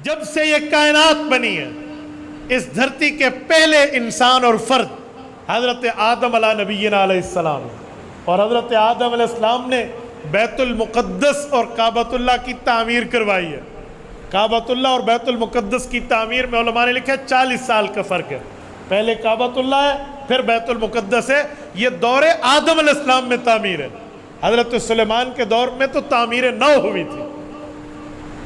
جب سے یہ کائنات بنی ہے، اس دھرتی کے پہلے انسان اور فرد حضرت آدم علیہ نبینا علیہ السلام، اور حضرت آدم علیہ السلام نے بیت المقدس اور کعبۃ اللہ کی تعمیر کروائی ہے۔ کعبۃ اللہ اور بیت المقدس کی تعمیر میں علماء نے لکھا ہے 40 سال کا فرق ہے۔ پہلے کعبۃ اللہ ہے، پھر بیت المقدس ہے۔ یہ دور آدم علیہ السلام میں تعمیر ہے۔ حضرت سلیمان کے دور میں تو تعمیر نو ہوئی تھی۔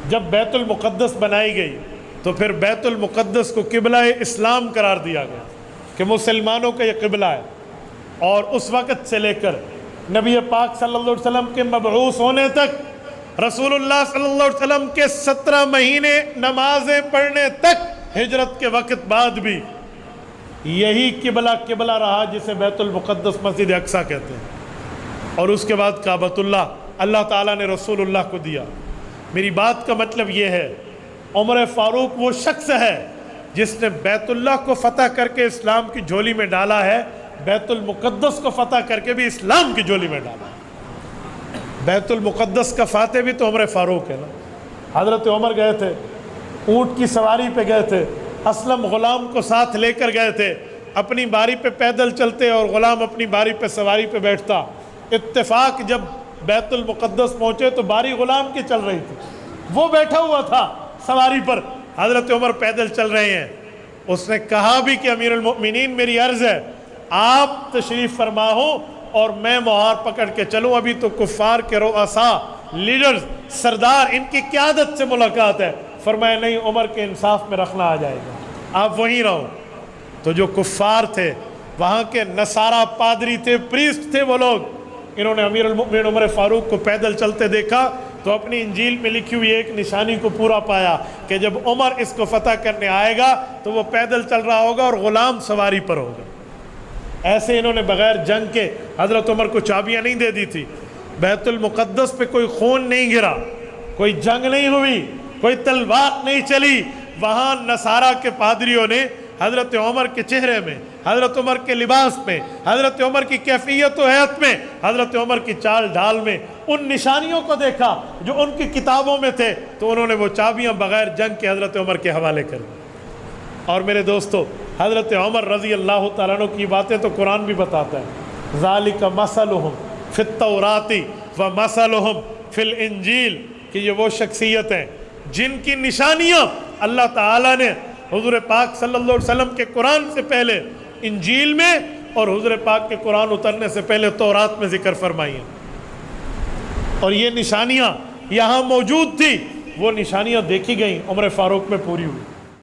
جب بیت المقدس بنائی گئی تو پھر بیت المقدس کو قبلہ اسلام قرار دیا گیا کہ مسلمانوں کا یہ قبلہ ہے، اور اس وقت سے لے کر نبی پاک صلی اللہ علیہ وسلم کے مبعوث ہونے تک، رسول اللہ صلی اللہ علیہ وسلم کے 17 مہینے نمازیں پڑھنے تک، ہجرت کے وقت بعد بھی یہی قبلہ رہا جسے بیت المقدس مسجد اقصیٰ کہتے ہیں، اور اس کے بعد کعبۃ اللہ اللہ تعالیٰ نے رسول اللہ کو دیا۔ میری بات کا مطلب یہ ہے، عمر فاروق وہ شخص ہے جس نے بیت اللہ کو فتح کر کے اسلام کی جھولی میں ڈالا ہے، بیت المقدس کو فتح کر کے بھی اسلام کی جھولی میں ڈالا ہے۔ بیت المقدس کا فاتح بھی تو عمر فاروق ہے نا۔ حضرت عمر گئے تھے، اونٹ کی سواری پہ گئے تھے، اسلم غلام کو ساتھ لے کر گئے تھے، اپنی باری پہ پیدل چلتے اور غلام اپنی باری پہ سواری پہ بیٹھتا۔ اتفاق جب بیت المقدس پہنچے تو باری غلام کی چل رہی تھی، وہ بیٹھا ہوا تھا سواری پر، حضرت عمر پیدل چل رہے ہیں۔ اس نے کہا بھی کہ امیر المؤمنین میری عرض ہے آپ تشریف فرما ہو اور میں مہار پکڑ کے چلوں، ابھی تو کفار کے رؤساء، لیڈرز، سردار، ان کی قیادت سے ملاقات ہے۔ فرمایا نہیں، عمر کے انصاف میں رکھنا آ جائے گا، آپ وہیں رہو۔ تو جو کفار تھے، وہاں کے نصارہ پادری تھے، پریسٹ تھے، وہ لوگ، انہوں نے امیر المؤمنین عمر فاروق کو پیدل چلتے دیکھا تو اپنی انجیل میں لکھی ہوئی ایک نشانی کو پورا پایا کہ جب عمر اس کو فتح کرنے آئے گا تو وہ پیدل چل رہا ہوگا اور غلام سواری پر ہوگا۔ ایسے انہوں نے بغیر جنگ کے حضرت عمر کو چابیاں نہیں دے دی تھی۔ بیت المقدس پہ کوئی خون نہیں گرا، کوئی جنگ نہیں ہوئی، کوئی تلوار نہیں چلی۔ وہاں نصارہ کے پادریوں نے حضرت عمر کے چہرے میں، حضرت عمر کے لباس میں، حضرت عمر کی کیفیت و حیت میں، حضرت عمر کی چال ڈھال میں ان نشانیوں کو دیکھا جو ان کی کتابوں میں تھے، تو انہوں نے وہ چابیاں بغیر جنگ کے حضرت عمر کے حوالے کر دی۔ اور میرے دوستو، حضرت عمر رضی اللہ تعالیٰ عنہ کی باتیں تو قرآن بھی بتاتا ہے، ذالک مثلہم فی التوراۃ و مثلہم فی الانجیل، کہ یہ وہ شخصیت ہیں جن کی نشانیاں اللہ تعالیٰ نے حضور پاک صلی اللہ علیہ وسلم کے قرآن سے پہلے انجیل میں اور حضور پاک کے قرآن اترنے سے پہلے تورات میں ذکر فرمائی ہیں، اور یہ نشانیاں یہاں موجود تھی، وہ نشانیاں دیکھی گئیں، عمر فاروق میں پوری ہوئی۔